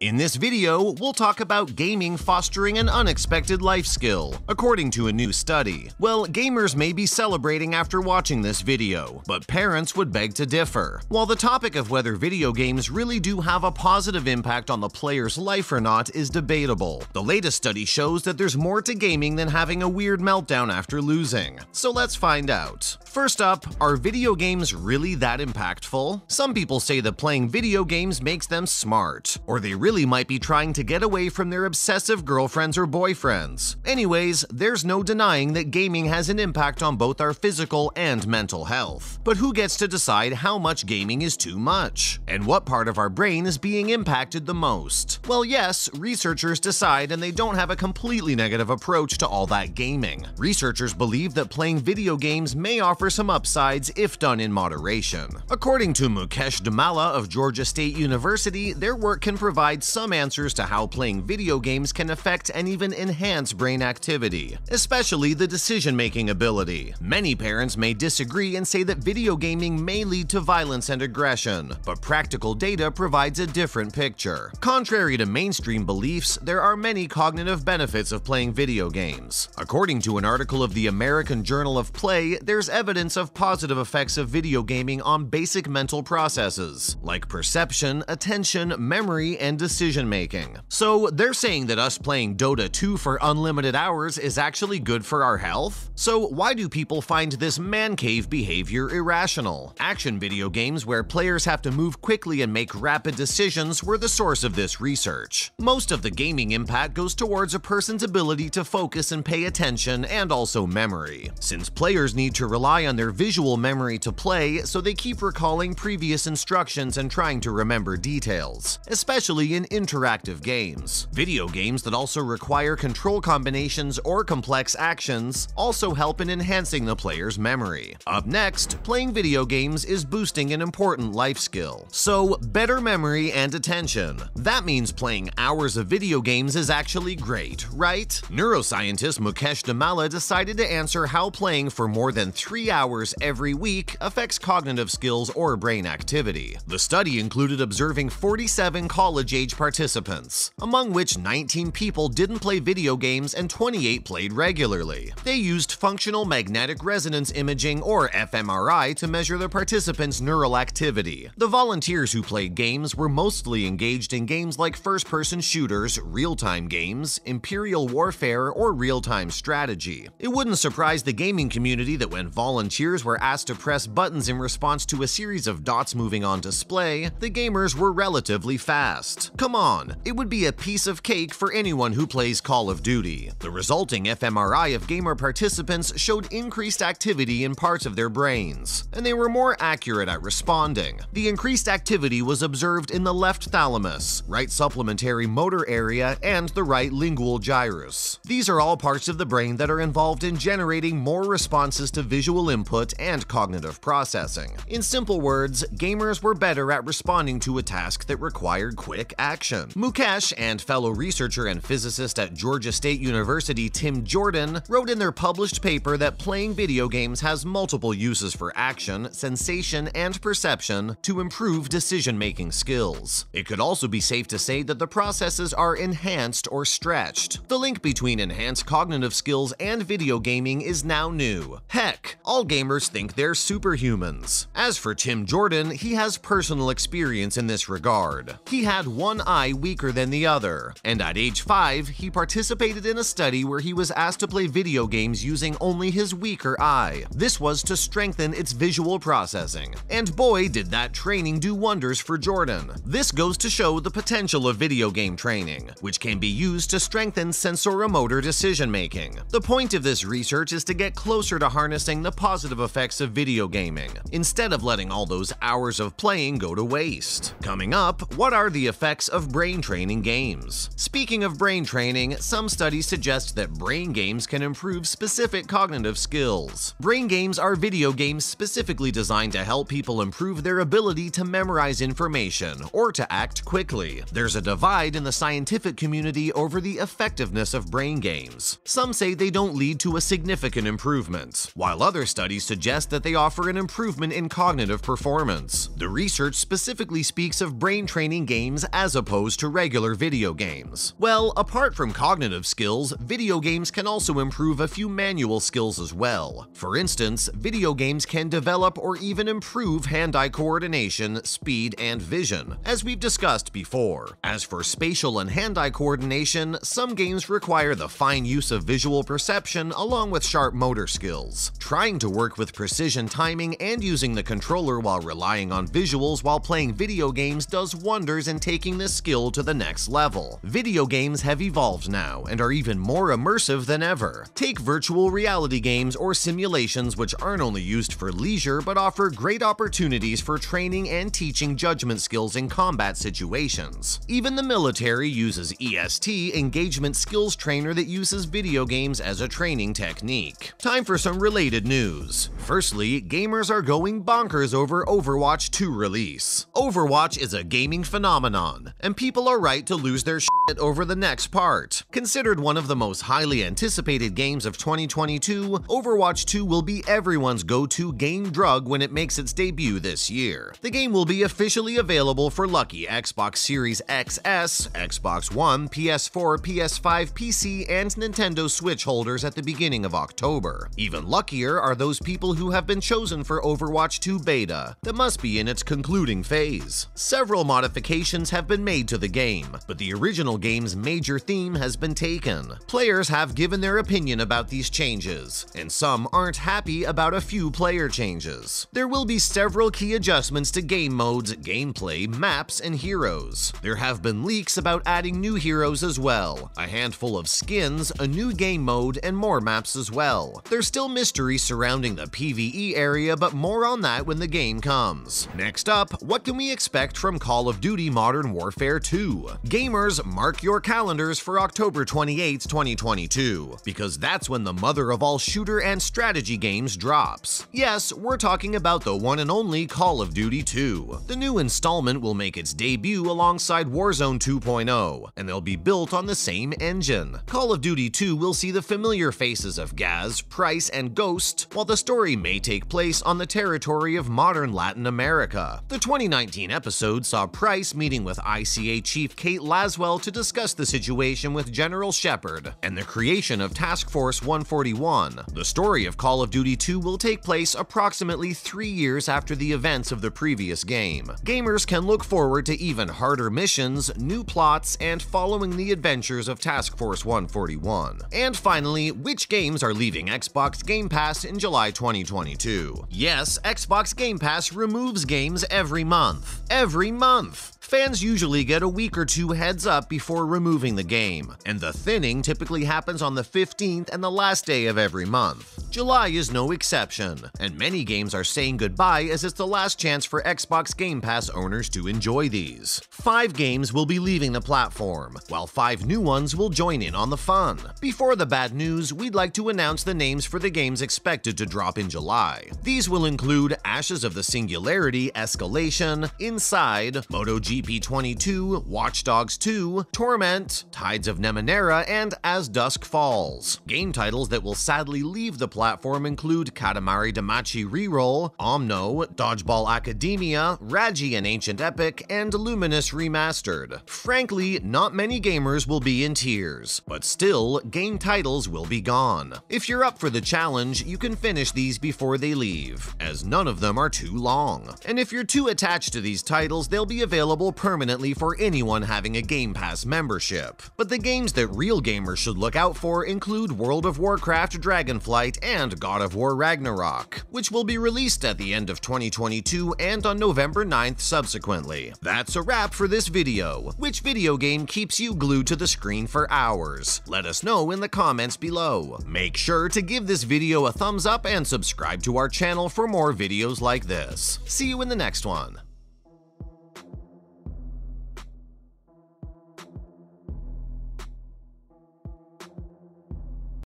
In this video, we'll talk about gaming fostering an unexpected life skill, according to a new study. Well, gamers may be celebrating after watching this video, but parents would beg to differ. While the topic of whether video games really do have a positive impact on the player's life or not is debatable, the latest study shows that there's more to gaming than having a weird meltdown after losing. So let's find out. First up, are video games really that impactful? Some people say that playing video games makes them smart, or they really might be trying to get away from their obsessive girlfriends or boyfriends. Anyways, there's no denying that gaming has an impact on both our physical and mental health. But who gets to decide how much gaming is too much? And what part of our brain is being impacted the most? Well, yes, researchers decide, and they don't have a completely negative approach to all that gaming. Researchers believe that playing video games may offer some upsides if done in moderation. According to Mukesh Dhamala of Georgia State University, their work can provide some answers to how playing video games can affect and even enhance brain activity, especially the decision-making ability. Many parents may disagree and say that video gaming may lead to violence and aggression, but practical data provides a different picture. Contrary to mainstream beliefs, there are many cognitive benefits of playing video games. According to an article of the American Journal of Play, there's evidence of positive effects of video gaming on basic mental processes, like perception, attention, memory, and decision-making. So they're saying that us playing Dota 2 for unlimited hours is actually good for our health? So why do people find this man cave behavior irrational? Action video games where players have to move quickly and make rapid decisions were the source of this research. Most of the gaming impact goes towards a person's ability to focus and pay attention, and also memory. Since players need to rely on their visual memory to play, so they keep recalling previous instructions and trying to remember details, especially in interactive games. Video games that also require control combinations or complex actions also help in enhancing the player's memory. Up next, playing video games is boosting an important life skill. So, better memory and attention. That means playing hours of video games is actually great, right? Neuroscientist Mukesh Dhamala decided to answer how playing for more than 3 hours every week affects cognitive skills or brain activity. The study included observing 47 college-age participants, among which 19 people didn't play video games and 28 played regularly. They used functional magnetic resonance imaging, or fMRI, to measure the participants' neural activity. The volunteers who played games were mostly engaged in games like first-person shooters, real-time games, imperial warfare, or real-time strategy. It wouldn't surprise the gaming community that when volunteers were asked to press buttons in response to a series of dots moving on display, the gamers were relatively fast. Come on, it would be a piece of cake for anyone who plays Call of Duty. The resulting fMRI of gamer participants showed increased activity in parts of their brains, and they were more accurate at responding. The increased activity was observed in the left thalamus, right supplementary motor area, and the right lingual gyrus. These are all parts of the brain that are involved in generating more responses to visual input and cognitive processing. In simple words, gamers were better at responding to a task that required quick action. Mukesh and fellow researcher and physicist at Georgia State University Tim Jordan wrote in their published paper that playing video games has multiple uses for action, sensation, and perception to improve decision-making skills. It could also be safe to say that the processes are enhanced or stretched. The link between enhanced cognitive skills and video gaming is now new. Heck, all gamers think they're superhumans. As for Tim Jordan, he has personal experience in this regard. He had one eye weaker than the other, and at age 5, he participated in a study where he was asked to play video games using only his weaker eye. This was to strengthen its visual processing, and boy did that training do wonders for Jordan. This goes to show the potential of video game training, which can be used to strengthen sensoromotor decision-making. The point of this research is to get closer to harnessing the positive effects of video gaming, instead of letting all those hours of playing go to waste. Coming up, what are the effects of brain training games? Speaking of brain training, some studies suggest that brain games can improve specific cognitive skills. Brain games are video games specifically designed to help people improve their ability to memorize information or to act quickly. There's a divide in the scientific community over the effectiveness of brain games. Some say they don't lead to a significant improvement, while other studies suggest that they offer an improvement in cognitive performance. The research specifically speaks of brain training games as as opposed to regular video games? Well, apart from cognitive skills, video games can also improve a few manual skills as well. For instance, video games can develop or even improve hand-eye coordination, speed, and vision, as we've discussed before. As for spatial and hand-eye coordination, some games require the fine use of visual perception along with sharp motor skills. Trying to work with precision timing and using the controller while relying on visuals while playing video games does wonders in taking this skill to the next level. Video games have evolved now and are even more immersive than ever. Take virtual reality games or simulations which aren't only used for leisure but offer great opportunities for training and teaching judgment skills in combat situations. Even the military uses EST, Engagement Skills Trainer, that uses video games as a training technique. Time for some related news. Firstly, gamers are going bonkers over Overwatch 2 release. Overwatch is a gaming phenomenon, and people are right to lose their shit over the next part. Considered one of the most highly anticipated games of 2022, Overwatch 2 will be everyone's go-to game drug when it makes its debut this year. The game will be officially available for lucky Xbox Series XS, Xbox One, PS4, PS5, PC, and Nintendo Switch holders at the beginning of October. Even luckier are those people who have been chosen for Overwatch 2 beta that must be in its concluding phase. Several modifications have been made to the game, but the original game's major theme has been taken. Players have given their opinion about these changes, and some aren't happy about a few player changes. There will be several key adjustments to game modes, gameplay, maps, and heroes. There have been leaks about adding new heroes as well, a handful of skins, a new game mode, and more maps as well. There's still mystery surrounding the PvE area, but more on that when the game comes. Next up, what can we expect from Call of Duty Modern Warfare 2? Gamers, mark your calendars for October 28, 2022, because that's when the mother of all shooter and strategy games drops. Yes, we're talking about the one and only Call of Duty 2. The new installment will make its debut alongside Warzone 2.0, and they'll be built on the same engine. Call of Duty 2 will see the familiar faces of Gaz, Price, and Ghost, while the story may take place on the territory of modern Latin America. The 2019 episode saw Price meeting with ICA Chief Kate Laswell to discuss the situation with General Shepard and the creation of Task Force 141. The story of Call of Duty 2 will take place approximately 3 years after the events of the previous game. Gamers can look forward to even harder missions, new plots, and following the adventures of Task Force 141. And finally, which games are leaving Xbox Game Pass in July 2022? Yes, Xbox Game Pass removes games every month. Every month! Fans usually get a week or two heads up before removing the game, and the thinning typically happens on the 15th and the last day of every month. July is no exception, and many games are saying goodbye as it's the last chance for Xbox Game Pass owners to enjoy these. 5 games will be leaving the platform, while 5 new ones will join in on the fun. Before the bad news, we'd like to announce the names for the games expected to drop in July. These will include Ashes of the Singularity Escalation, Inside, MotoGP 22, Watch Dogs 2, Torment, Tides of Nemanera, and As Dusk Falls. Game titles that will sadly leave the platform include Katamari Damacy Reroll, Omno, Dodgeball Academia, Raji and Ancient Epic, and Luminous Remastered. Frankly, not many gamers will be in tears, but still, game titles will be gone. If you're up for the challenge, you can finish these before they leave, as none of them are too long. And if you're too attached to these titles, they'll be available permanently for anyone having a Game Pass membership. But the games that real gamers should look out for include World of Warcraft Dragonflight and God of War Ragnarok, which will be released at the end of 2022 and on November 9th subsequently. That's a wrap for this video. Which video game keeps you glued to the screen for hours? Let us know in the comments below. Make sure to give this video a thumbs up and subscribe to our channel for more videos like this. See you in the next one.